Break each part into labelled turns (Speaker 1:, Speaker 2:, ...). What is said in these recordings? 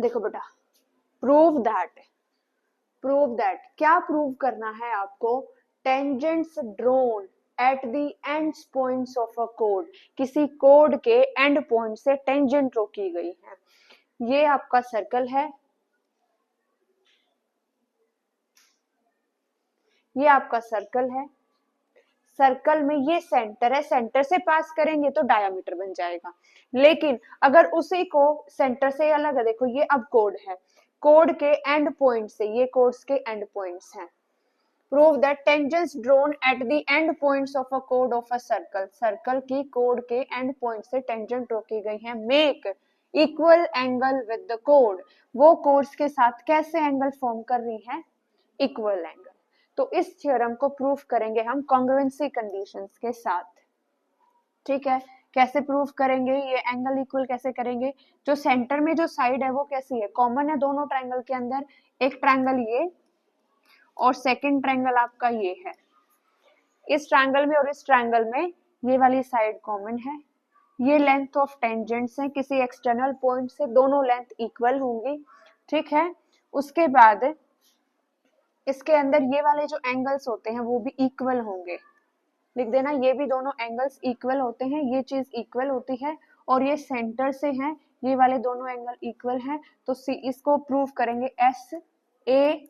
Speaker 1: देखो बेटा, prove that क्या प्रूव करना है आपको? Tangents drawn at the end points of a code, किसी कोड के एंड पॉइंट से टेंजेंट ड्रॉ की गई है। ये आपका सर्कल है, ये आपका सर्कल है, सर्कल में ये सेंटर है, सेंटर से पास करेंगे तो डायामीटर बन जाएगा। लेकिन अगर उसी को सेंटर से अलग है, देखो ये अब कोड है, कोड के एंड पॉइंट से, ये कोड्स के एंड पॉइंट्स हैं। Prove that tangents drawn at the end points of a code of a circle, circle की कोड के एंड पॉइंट से टेंजेंट ड्रॉ की गई है। Make equal angle with the code, वो कोड्स के साथ कैसे एंगल फॉर्म कर रही है? Equal angle. तो इस थ्योरम को प्रूफ करेंगे हम कॉन्ग्रुएंसी कंडीशंस के साथ। ठीक है, कैसे प्रूफ करेंगे? ये एंगल इक्वल कैसे करेंगे? जो सेंटर में जो साइड है वो कैसी है? कॉमन है दोनों ट्रायंगल के अंदर, एक ट्रायंगल ये और सेकंड ट्रायंगल आपका ये है। इस ट्रायंगल में और इस ट्रायंगल में ये वाली साइड कॉमन है, ये लेंथ ऑफ टेंजेंट्स है, किसी एक्सटर्नल पॉइंट से दोनों लेंथ इक्वल होंगी। ठीक है, उसके बाद इसके अंदर ये वाले जो एंगल्स होते हैं वो भी इक्वल होंगे। लिख देना, ये भी दोनों एंगल्स इक्वल होते हैं, ये चीज इक्वल होती है और ये सेंटर से हैं, ये वाले दोनों एंगल इक्वल हैं। तो इसको प्रूव करेंगे एस ए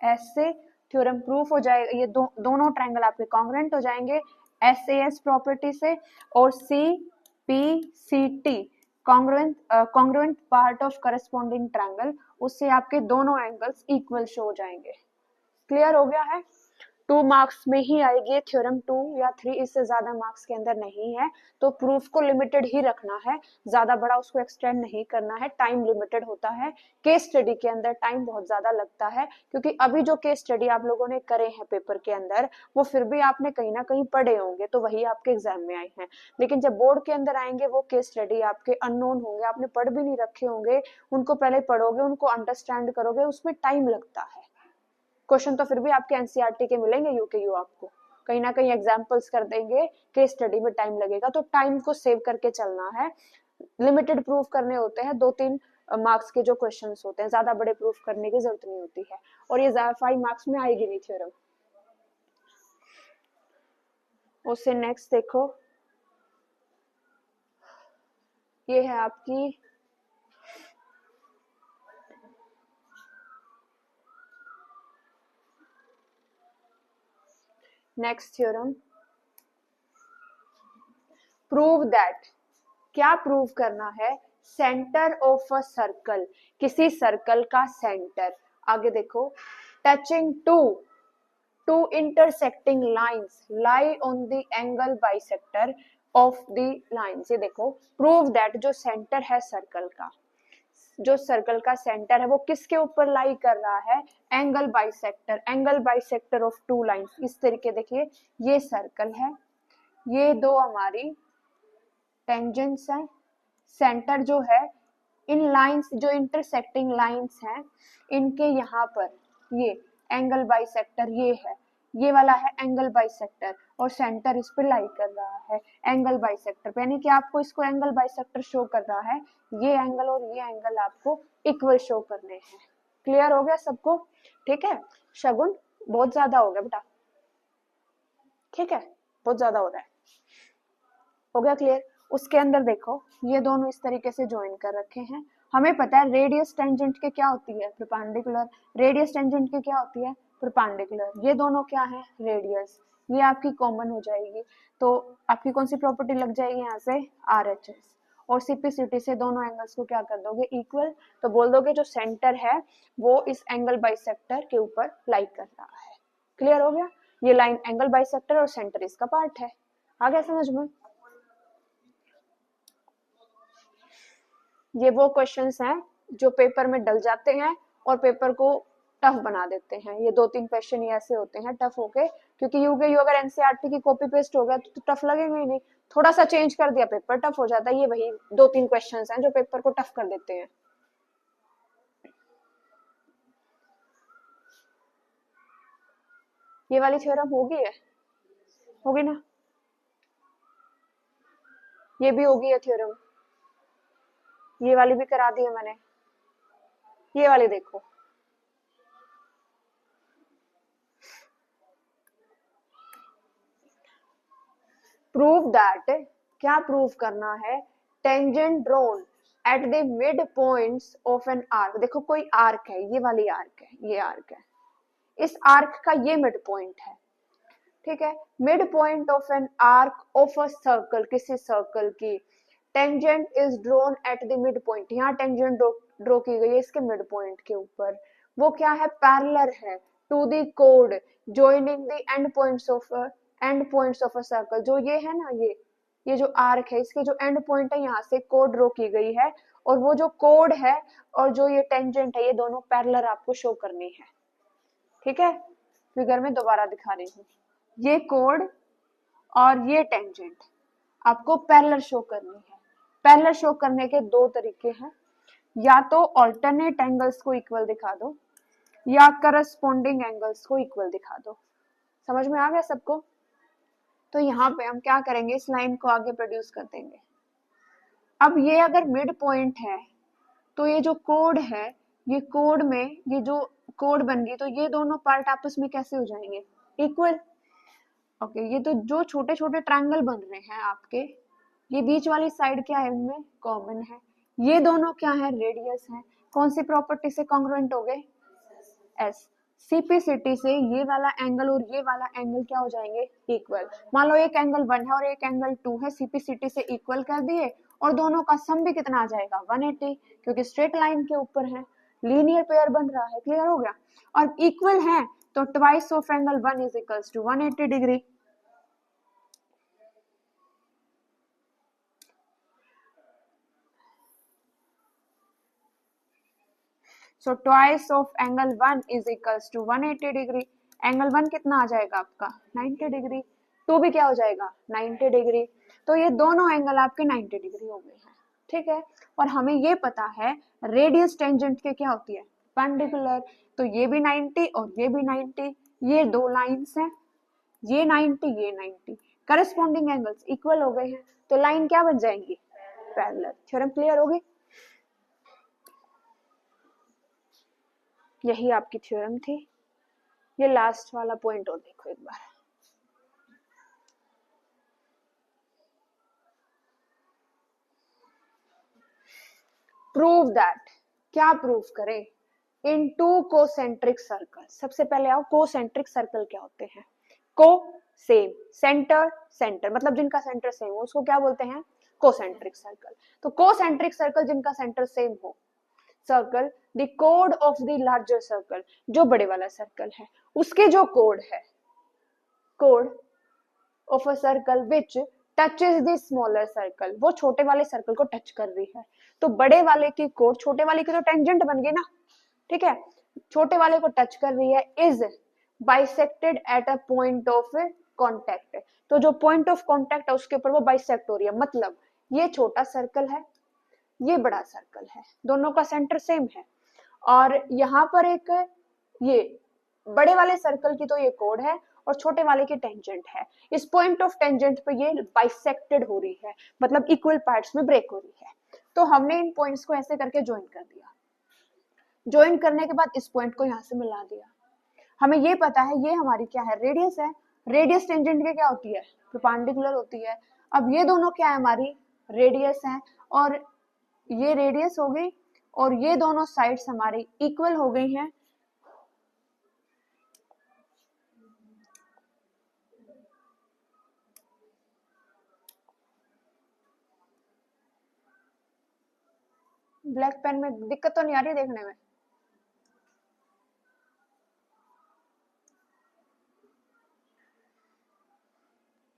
Speaker 1: एस से, थ्योरम प्रूफ हो जाएगा। ये दोनों ट्रायंगल आपके कॉन्ग्रुएंट हो जाएंगे एस ए एस प्रॉपर्टी से, और C P C T congruent part of corresponding triangle, उससे आपके दोनों एंगल्स इक्वल शो हो जाएंगे। क्लियर हो गया है? 2 मार्क्स में ही आएगी थ्योरम, 2 या 3, इससे ज्यादा मार्क्स के अंदर नहीं है। तो प्रूफ को लिमिटेड ही रखना है, ज्यादा बड़ा उसको एक्सटेंड नहीं करना है, टाइम लिमिटेड होता है। केस स्टडी के अंदर टाइम बहुत ज्यादा लगता है, क्योंकि अभी जो केस स्टडी आप लोगों ने करे हैं पेपर के अंदर, वो फिर भी आपने कहीं ना कहीं पढ़े होंगे, तो वही आपके एग्जाम में आए हैं। लेकिन जब बोर्ड के अंदर आएंगे वो केस स्टडी आपके अननोन होंगे, आपने पढ़ भी नहीं रखे होंगे, उनको पहले पढ़ोगे, उनको अंडरस्टैंड करोगे, उसमें टाइम लगता है। क्वेश्चन तो फिर भी आपके एनसीईआरटी के मिलेंगे, यूकेयू आपको कहीं ना कहीं एग्जांपल्स कर देंगे, केस स्टडी में टाइम लगेगा, तो टाइम को सेव करके चलना है। लिमिटेड प्रूफ करने होते हैं, 2-3 मार्क्स के जो क्वेश्चंस होते हैं, ज्यादा बड़े प्रूफ करने की जरूरत नहीं होती है, और ये 5 मार्क्स में आएगी नहीं थ्योरम। उससे नेक्स्ट देखो, ये है आपकी नेक्स्ट थ्योरम, प्रूव दैट, क्या प्रूव करना है? सेंटर ऑफ अ सर्कल, किसी सर्कल का सेंटर, आगे देखो, touching to intersecting lines lie on the angle bisector of the lines। ये देखो, प्रूव दैट जो सेंटर है सर्कल का, जो सर्कल का सेंटर है वो किसके ऊपर लाई कर रहा है? Angle bisector of 2 lines. इस तरीके देखिए, ये सर्कल है, ये दो हमारी टेंजेंट्स हैं, सेंटर जो है इन लाइंस, जो इंटरसेक्टिंग लाइंस हैं, इनके यहाँ पर ये एंगल बाइसेक्टर ये है, ये वाला है एंगल बाइसेक्टर, और सेंटर इस पे लाई कर रहा है एंगल बाइसेक्टर, यानी कि आपको इसको एंगल बाइसेक्टर शो कर रहा है, ये एंगल और ये एंगल आपको इक्वल शो करने हैं। क्लियर हो गया सबको? ठीक है, शगुन बहुत ज्यादा हो गया बेटा, ठीक है, बहुत ज्यादा हो रहा है, हो गया क्लियर? उसके अंदर देखो, ये दोनों इस तरीके से ज्वाइन कर रखे हैं, हमें पता है रेडियस टेंजेंट के क्या होती है? परपेंडिकुलर। रेडियस टेंजेंट के क्या होती है? परपेंडिकुलर। ये दोनों क्या है? रेडियस। ये आपकी कॉमन हो जाएगी, तो आपकी कौन सी प्रॉपर्टी लग जाएगी यहाँ से? RHS। और सीपीसीटी से दोनों एंगल्स को क्या कर दोगे? इक्वल। तो बोल दोगे जो सेंटर है वो इस एंगल बाइसेक्टर के ऊपर लाई कर रहा है। क्लियर हो गया? ये लाइन एंगल बाइसेक्टर और सेंटर इसका पार्ट है। आ गया समझ में? ये वो क्वेश्चंस हैं जो पेपर में डल जाते हैं और पेपर को टफ बना देते हैं। ये 2-3 क्वेश्चन ही ऐसे होते हैं टफ होके, क्योंकि यूकेयू अगर एनसीईआरटी की कॉपी पेस्ट हो गया तो टफ लगेगा ही नहीं, थोड़ा सा चेंज कर दिया पेपर टफ हो जाता है। ये वही 2-3 क्वेश्चंस हैं जो पेपर को टफ कर देते हैं। ये वाली थ्योरम होगी ना? ये भी होगी है थ्योरम, ये वाली भी करा दी है मैंने। ये वाली देखो, प्रूव दैट, क्या प्रूव करना है, tangent drawn at the mid points of an arc. देखो कोई आर्क है, ये वाली आर्क है, ये आर्क है, इस आर्क का ये मिड पॉइंट है, ठीक है, mid point of an arc of a circle, किसी सर्कल की, tangent is drawn at the mid point, यहाँ टेंजेंट ड्रॉ की गई है इसके मिड पॉइंट के ऊपर, वो क्या है, पैरेलल है टू द कोड joining the end points of a circle. जो ये है ना, ये जो आर्क है, इसके जो एंड पॉइंट है यहाँ से कोड ड्रॉ की गई है, और वो जो कोड है और जो ये टेंजेंट है, ये दोनों पैरेलल आपको शो करनी है, ठीक है। फिगर में दोबारा दिखा रही हूँ, ये कोड और ये टेंजेंट आपको पैरेलल शो करनी है। पैरेलल शो करने के दो तरीके हैं, या तो ऑल्टरनेट एंगल्स को इक्वल दिखा दो, या करस्पॉन्डिंग एंगल्स को इक्वल दिखा दो। समझ में आ गया सबको? तो यहाँ पे हम क्या करेंगे, इस लाइन को आगे प्रोड्यूस कर देंगे। अब ये अगर मिड पॉइंट है, तो ये जो कोड है, ये कोड में ये जो कोड बन गई, तो ये दोनों पार्ट आपस में कैसे हो जाएंगे, इक्वल। ओके, ये तो जो छोटे छोटे ट्रायंगल बन रहे हैं आपके, ये बीच वाली साइड क्या है, इनमें कॉमन है, ये दोनों क्या है, रेडियस है, कौन सी प्रॉपर्टी से कॉन्ग्रुएंट हो गए, एस। सीपीसिटी से ये वाला एंगल और ये वाला एंगल क्या हो जाएंगे, इक्वल। मान लो एक एंगल 1 है और एक एंगल 2 है, सीपीसिटी से इक्वल कर दिए, और दोनों का सम भी कितना आ जाएगा, 180, क्योंकि स्ट्रेट लाइन के ऊपर है, लीनियर पेयर बन रहा है, क्लियर हो गया। और इक्वल है तो twice of angle 1 is equals to 180 degree. So twice of angle 1 is equals to 180 degree. Angle 1 कितना आ जाएगा आपका, 90 डिग्री, 2 भी क्या हो जाएगा, 90 डिग्री। तो ये दोनों एंगल आपके 90 डिग्री हो गए हैं, ठीक है। और हमें ये पता है रेडियस टेंजेंट के क्या होती है, परपेंडिकुलर। तो ये भी 90 और ये भी 90, ये दो लाइंस हैं, ये 90 ये 90, करस्पॉन्डिंग एंगल्स इक्वल हो गए हैं, तो लाइन क्या बन जाएंगी, पैरेलल। थ्योरम क्लियर होगी? यही आपकी थ्योरम थी। ये लास्ट वाला पॉइंट और देखो एक बार, प्रूव दैट, क्या प्रूव करें, इन टू कोसेंट्रिक सर्कल। सबसे पहले आओ, कोसेंट्रिक सर्कल क्या होते हैं, को सेम, सेंटर सेंटर, मतलब जिनका सेंटर सेम हो उसको क्या बोलते हैं, कोसेंट्रिक सर्कल। तो कोसेंट्रिक सर्कल जिनका सेंटर सेम हो, circle the code of the larger circle, जो बड़े वाला सर्कल है उसके जो कोड है, code of a circle which touches the smaller circle, वो छोटे वाले सर्कल को टच कर रही है। तो बड़े वाले की कोड छोटे वाले की तो टेंजेंट बन गई ना, ठीक है, छोटे वाले को टच कर रही है, is bisected at a point of contact. तो जो पॉइंट ऑफ कॉन्टेक्ट है उसके ऊपर वो बाइसेक्ट हो रही है, मतलब ये छोटा सर्कल है, ये बड़ा सर्कल है, दोनों का सेंटर सेम है, और यहाँ पर एक ये बड़े वाले सर्कल की तो ये कोड है और छोटे वाले की टेंजेंट है। इस पॉइंट ऑफ टेंजेंट पे ये बाइसेक्टेड हो रही है, मतलब इक्वल पार्ट्स में ब्रेक हो रही है। तो हमने इन पॉइंट्स को ऐसे करके ज्वाइन कर दिया, ज्वाइन करने के बाद इस पॉइंट को यहाँ से मिला दिया। हमें ये पता है ये हमारी क्या है, रेडियस है, रेडियस टेंजेंट के क्या होती है, परपेंडिकुलर होती है। अब ये दोनों क्या है, हमारी रेडियस है, और ये रेडियस हो गई, और ये दोनों साइड्स हमारी इक्वल हो गई हैं। ब्लैक पेन में दिक्कत तो नहीं आ रही देखने में?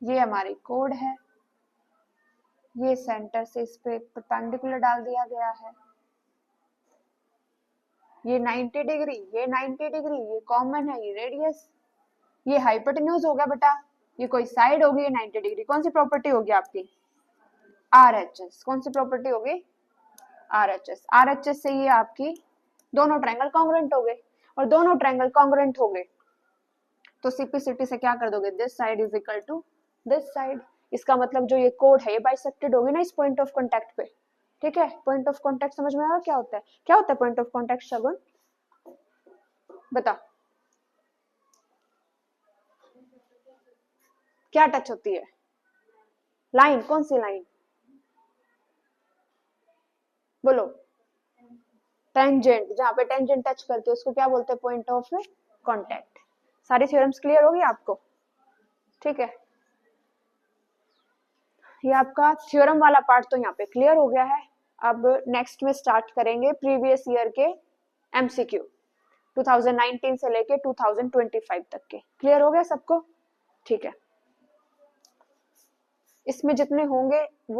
Speaker 1: ये हमारी कोड है, ये सेंटर से इस पे परपेंडिकुलर डाल दिया गया है, ये 90 डिग्री, ये 90 डिग्री, ये कॉमन है, ये रेडियस, ये हाइपोटेन्यूज हो गया बेटा, ये कोई साइड होगी, ये 90 डिग्री। कौन सी प्रॉपर्टी होगी आपकी, आरएचएस। कौन सी प्रॉपर्टी होगी, आरएचएस। आरएचएस से ये आपकी दोनों ट्रायंगल कॉन्ग्रुएंट हो गए, और दोनों ट्रायंगल कॉन्ग्रुएंट हो गए तो सीपीसिटी से क्या कर दोगे, this side is equal to this side. इसका मतलब जो ये कोड है ये बाइसेक्टेड होगी ना इस पॉइंट ऑफ कांटेक्ट पे, ठीक है, पॉइंट ऑफ कांटेक्ट समझ में आया क्या होता है? क्या होता है पॉइंट ऑफ कांटेक्ट शगुन, बता। क्या टच होती है? लाइन, कौन सी लाइन? बोलो। टेंजेंट, जहां पे टेंजेंट टच करते हैं उसको क्या बोलते हैं? Point of contact. सारी थ्योरम्स क्लियर होगी आपको? ठीक है, ये आपका थ्योरम वाला पार्ट तो यहाँ पे क्लियर हो गया है। अब नेक्स्ट में स्टार्ट करेंगे प्रीवियस ईयर के एमसीक्यू 2019 से लेके 2025 तक के। क्लियर हो गया सबको? ठीक है, इसमें जितने होंगे वो